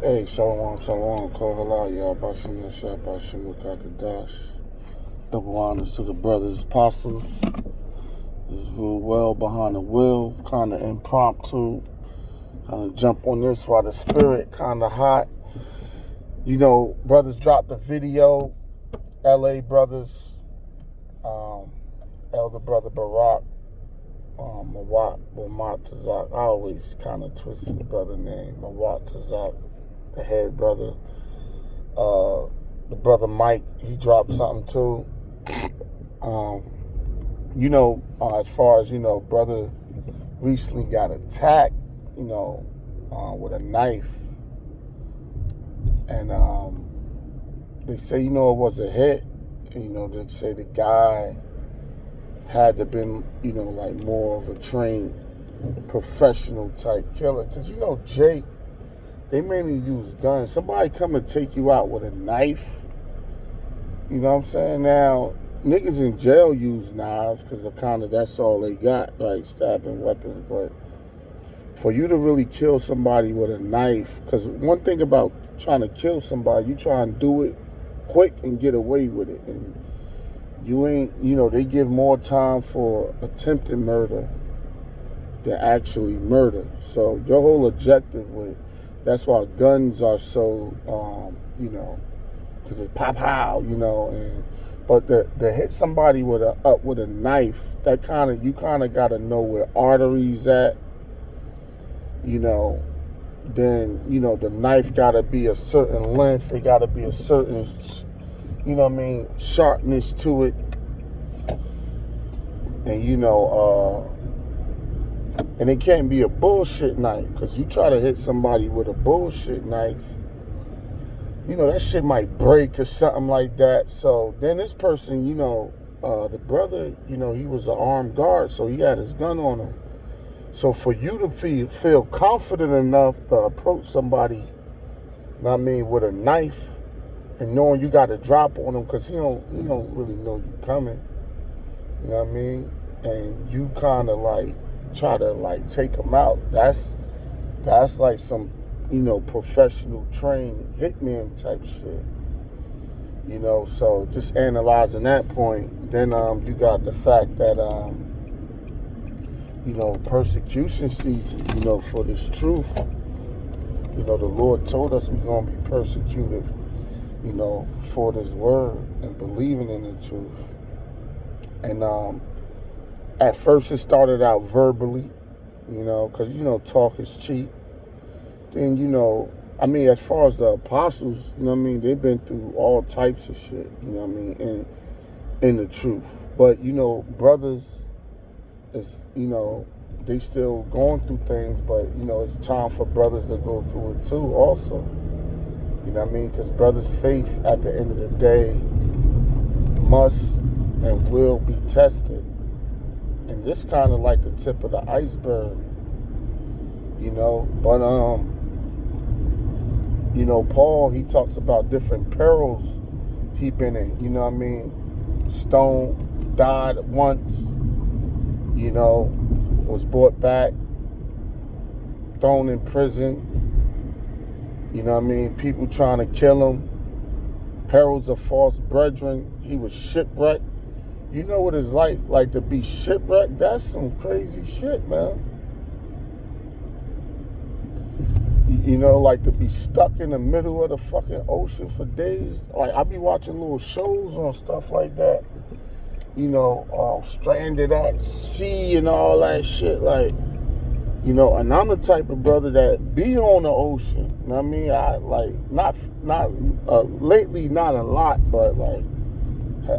Hey, Shalom, Shalom, Kohala, Yabashim Yashab, Bashim Kakadash. Double honors to the brothers, apostles. This is real well behind the wheel, kind of impromptu. Kind of jump on this while the spirit kind of hot. You know, brothers dropped the video. LA brothers, elder brother Barak, Mawat Tazak. I always kind of twisted the brother name, Mawat Tazak. The head brother, the brother Mike, he dropped something too. As far as, brother recently got attacked, with a knife. And they say, it was a hit. They say the guy had to been, more of a trained professional type killer. Because, Jake, they mainly use guns. Somebody come and take you out with a knife. You know what I'm saying? Now, niggas in jail use knives because that's all they got, like stabbing weapons. But for you to really kill somebody with a knife, because one thing about trying to kill somebody, you try and do it quick and get away with it. And you ain't, they give more time for attempted murder than actually murder. So your whole objective that's why guns are so, because it's pow, but to hit somebody with a knife, that you kind of got to know where arteries at, then, the knife got to be a certain length, it got to be a certain, sharpness to it, and, and it can't be a bullshit knife, because you try to hit somebody with a bullshit knife, that shit might break or something like that. So then this person, the brother, he was an armed guard, so he had his gun on him. So for you to feel confident enough to approach somebody, with a knife, and knowing you got to drop on him, because he don't really know you coming, and you kind of try to take him out. That's like some, professional trained hitman type shit. So just analyzing that point, then you got the fact that persecution season, for this truth. The Lord told us we're gonna be persecuted, for this word and believing in the truth. And at first it started out verbally, because, talk is cheap. Then, as far as the apostles, they've been through all types of shit, in the truth. But, brothers is, they still going through things, but, it's time for brothers to go through it too also. Because brothers' faith at the end of the day must and will be tested. And this kind of like the tip of the iceberg, but, Paul, he talks about different perils he been in, stoned, died once, was brought back, thrown in prison, people trying to kill him, perils of false brethren, he was shipwrecked. You know what it's like to be shipwrecked? That's some crazy shit, man. Like to be stuck in the middle of the fucking ocean for days. I be watching little shows on stuff like that. Stranded at sea and all that shit. And I'm the type of brother that be on the ocean. Lately, not a lot, but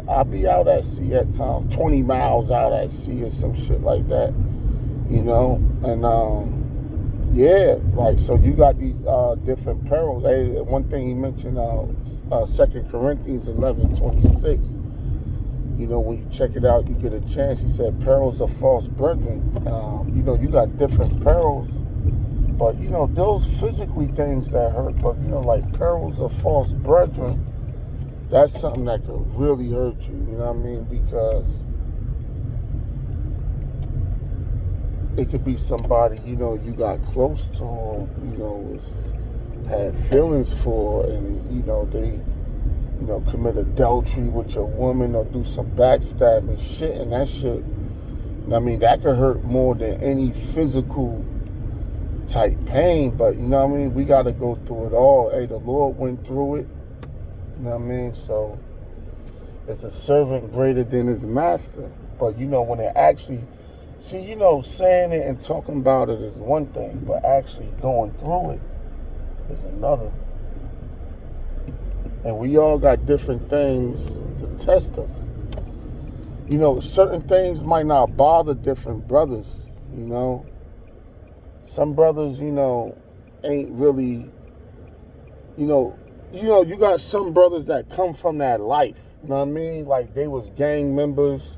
I be out at sea at times, 20 miles out at sea or some shit like that, and so you got these different perils. Hey, one thing he mentioned, 2 Corinthians 11:26, when you check it out, you get a chance, he said perils of false brethren. You got different perils, but, those physically things that hurt, but, like perils of false brethren, that's something that could really hurt you, because it could be somebody, you got close to, was had feelings for, and they commit adultery with your woman or do some backstabbing shit, and that shit, that could hurt more than any physical type pain. But we got to go through it all. Hey, the Lord went through it. So it's a servant greater than his master. But when it actually, saying it and talking about it is one thing, but actually going through it is another. And we all got different things to test us. Certain things might not bother different brothers, Some brothers, ain't really, you got some brothers that come from that life, Like they was gang members,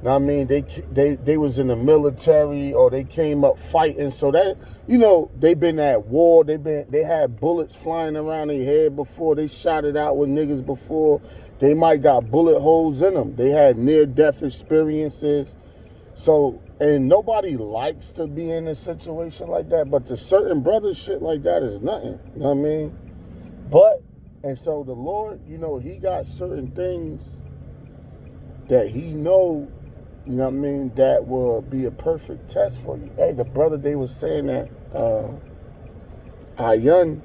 They was in the military, or they came up fighting. So that, they been at war. They had bullets flying around their head before. They shot it out with niggas before. They might got bullet holes in them. They had near-death experiences. So, and nobody likes to be in a situation like that. But to certain brothers, shit like that is nothing. But, and so the Lord, he got certain things that he know, that will be a perfect test for you. Hey, the brother, they was saying that Ayun,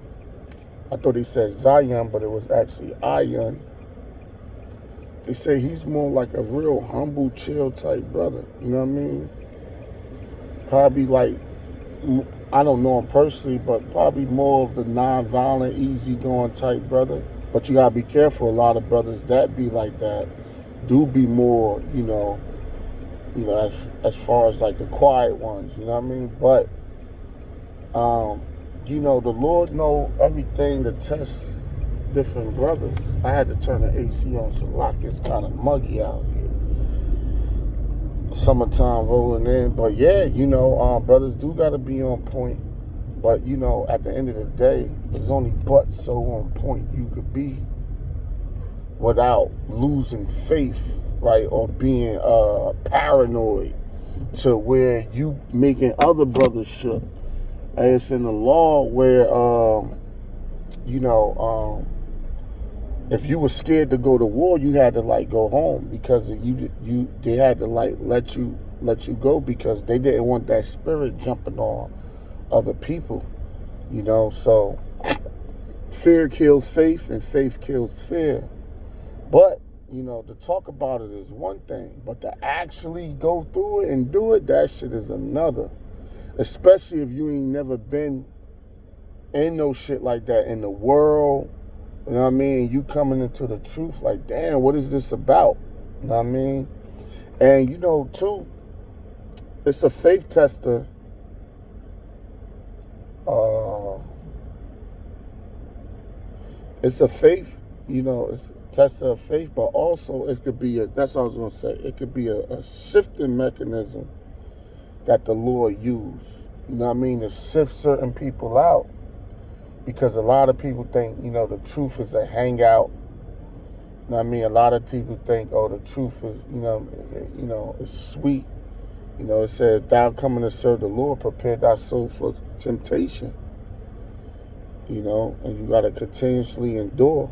I thought he said Zion, but it was actually Ayun. They say he's more like a real humble, chill type brother. Probably like, I don't know him personally, but probably more of the non-violent, easygoing type brother. But you gotta be careful. A lot of brothers that be like that do be more, as far as like the quiet ones, But, the Lord know everything to test different brothers. I had to turn the AC on, so it's kind of muggy out here. Summertime rolling in, but yeah, brothers do got to be on point. But, at the end of the day, there's only but so on point you could be without losing faith, right, or being paranoid to where you making other brothers shook. And it's in the law where, if you were scared to go to war, you had to go home, because they had to let you go, because they didn't want that spirit jumping on other people, So fear kills faith, and faith kills fear. But to talk about it is one thing, but to actually go through it and do it, that shit is another. Especially if you ain't never been in no shit like that in the world. You coming into the truth like, damn, what is this about? And too, it's a faith tester. It's a faith, it's a tester of faith, but also it could be that's what I was going to say. It could be a sifting mechanism that the Lord used, to sift certain people out. Because a lot of people think, the truth is a hangout. A lot of people think, the truth is, is sweet. It says, thou coming to serve the Lord, prepare thy soul for temptation. And you got to continuously endure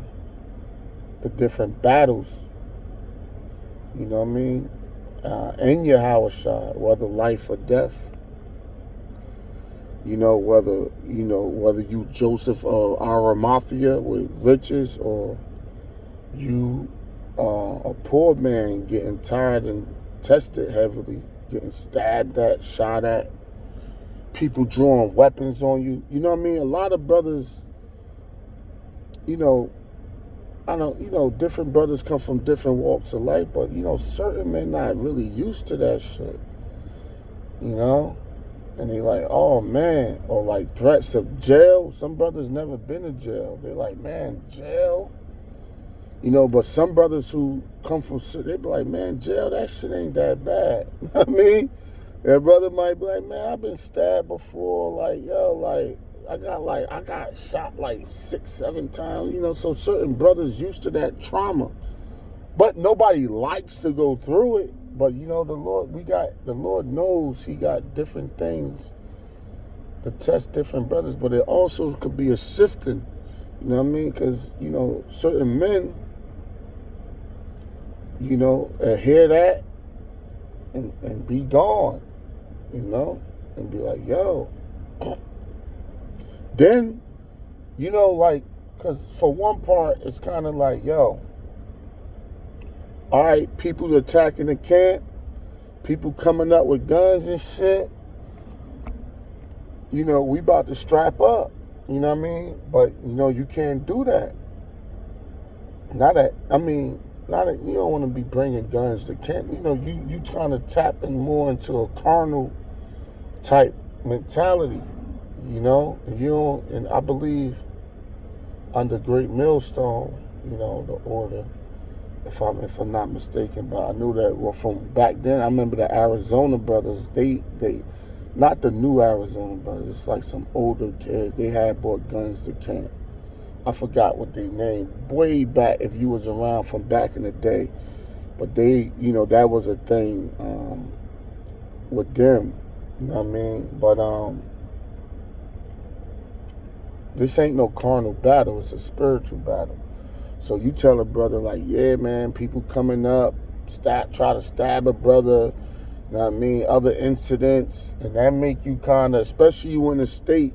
the different battles. In your Hawashad, whether life or death. Whether you Joseph of Arimathea with riches, or you a poor man getting tired and tested heavily, getting stabbed at, shot at, people drawing weapons on you. A lot of brothers, different brothers come from different walks of life, but, certain men not really used to that shit, And they like, oh, man. Or like threats of jail. Some brothers never been to jail. They like, man, jail? But some brothers who come from, they be like, man, jail, that shit ain't that bad. Their brother might be like, man, I've been stabbed before. I got shot 6-7 times. So certain brothers used to that trauma. But nobody likes to go through it. But the Lord knows he got different things to test different brothers, but it also could be a sifting. You know what I mean? Because, you know, certain men, you know, hear that and be gone, you know, and be like, yo. Then, you know, like, because for one part, it's kind of like, yo, all right, people attacking the camp, people coming up with guns and shit. You know, we about to strap up. You know what I mean? But, you know, you can't do that. You don't want to be bringing guns to camp. You know, you trying to tap in more into a carnal type mentality, you know? And I believe under Great Millstone, you know, the order, if I'm not mistaken, but I knew that, well, from back then, I remember the Arizona brothers, they not the new Arizona brothers, it's like some older kid, they had brought guns to camp. I forgot what they named, way back, if you was around from back in the day. But they, you know, that was a thing with them, you know what I mean? But this ain't no carnal battle, it's a spiritual battle. So you tell a brother like, yeah, man, people coming up, try to stab a brother, you know what I mean, other incidents, and that make you kind of, especially you in a state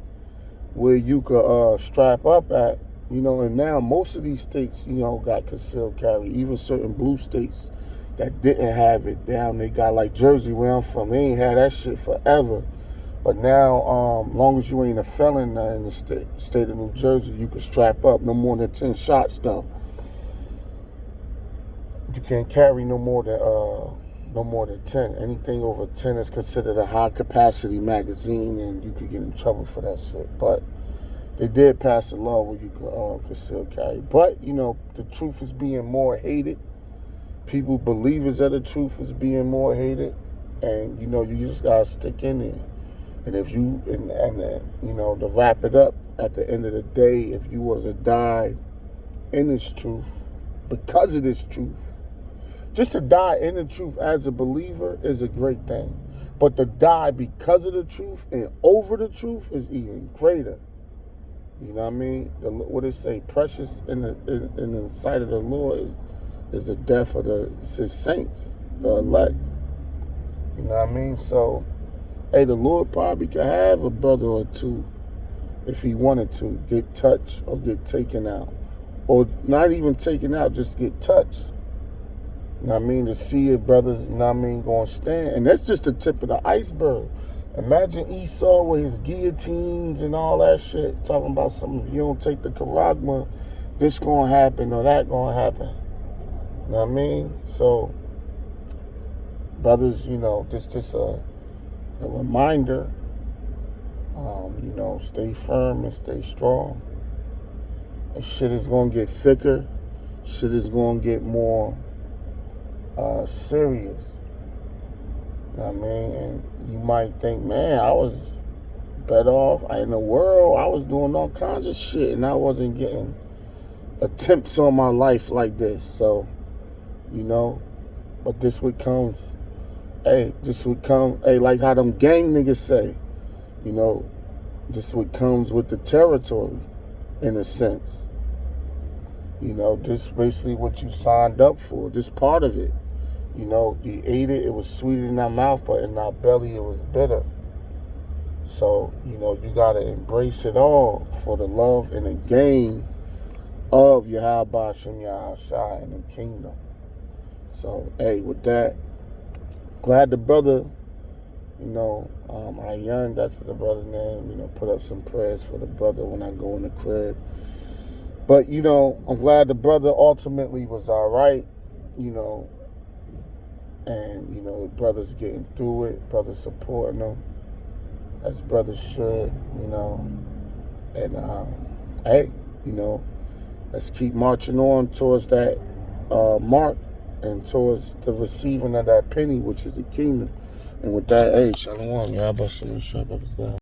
where you could strap up at, you know, and now most of these states, you know, got concealed carry, even certain blue states that didn't have it down. They got, like Jersey, where I'm from, they ain't had that shit forever. But now, long as you ain't a felon in the state of New Jersey, you can strap up no more than 10 shots, though. You can't carry no more than 10. Anything over 10 is considered a high-capacity magazine, and you could get in trouble for that shit. But they did pass a law where you could conceal carry. But, you know, the truth is being more hated. People, believers of the truth, is being more hated. And, you know, you just got to stick in there. And if you, you know, to wrap it up, at the end of the day, if you was to die in this truth, because of this truth, just to die in the truth as a believer is a great thing. But to die because of the truth and over the truth is even greater. You know what I mean? What it say? Precious in the sight of the Lord is the death of his saints, the elect. You know what I mean? So, hey, the Lord probably could have a brother or two, if he wanted to, get touched or get taken out. Or not even taken out, just get touched. You know what I mean? To see your brothers, you know what I mean, going to stand. And that's just the tip of the iceberg. Imagine Esau with his guillotines and all that shit, talking about something, if you don't take the charagma, this going to happen or that going to happen. You know what I mean? So, brothers, you know, just a reminder, you know, stay firm and stay strong. And shit is going to get thicker. Shit is going to get more serious. You know what I mean? And you might think, man, I was better off in the world. I was doing all kinds of shit and I wasn't getting attempts on my life like this. So, you know, but this what comes. Hey, like how them gang niggas say, you know, this what comes with the territory, in a sense. You know, this basically what you signed up for, this part of it. You know, you ate it, it was sweet in our mouth, but in our belly it was bitter. So, you know, you got to embrace it all for the love and the gain of Yahweh Hashem Yahushua and the kingdom. So, hey, with that, glad the brother, you know, Ayan, that's the brother's name, you know, put up some prayers for the brother when I go in the crib. But, you know, I'm glad the brother ultimately was all right, you know, and, you know, brothers getting through it, brothers supporting them, as brothers should, you know. And, hey, you know, let's keep marching on towards that mark and towards the receiving of that penny, which is the kingdom. And with that, hey, shalom, Yahweh Shalom, Shabbat.